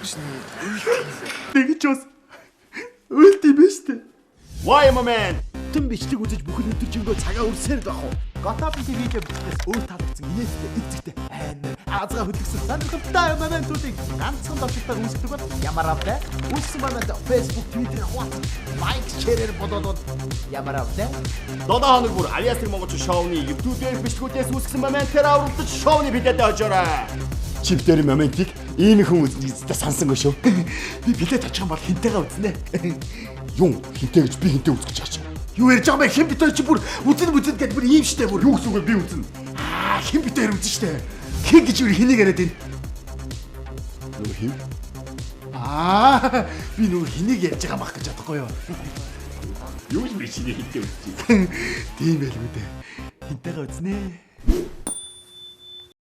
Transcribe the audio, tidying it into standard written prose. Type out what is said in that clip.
Тэгж бас үлд юм байна штэ. Why my man? Тэн бичлэг үзэж бүхэл өдөржингөө цагаа өрсөөр л байх уу? Готапын видео бичлээс өөр таалагдсан инээдтэй эцэгтэй амар азгаа хөдөлгсөн сонирхолтой моментуудыг ганцхан давталтаар үүсгэх бол ямар автай? Үүссэн момент Facebook, Twitter, WhatsApp, лайк, шеэрээр бодоод ямар автай? 7 хоног бүр Алиасны Монголч шоуны YouTube-ээр бичлэгүүдээс үүсгэсэн моментээр авралдаж шоуны билетээ хожоорой. Чивтэр моментик ийм хүн үздэг сансангүй шүү. Би билет очих юм бол хинтэйгээ үзнэ. Юу хинтэй гэж би хинтэй үзэж байгаа чинь. Юу ярьж байгаа бэ? Хэн битээ чи бүр үзэн гэдээ бүр ийм штэ бүр. Юу гэсэн үг вэ? Би үзнэ. Хэн битээр үзэн штэ. Хэн гэж юу хэнийг яриад байна? Нөө хин? Би нөө хэнийг ярьж байгаа мах гэж бодохгүй юу? Юу ч би чиний хинтэй үзчих. Тийм байлгүй дээ. Хинтэйгээ үзнэ.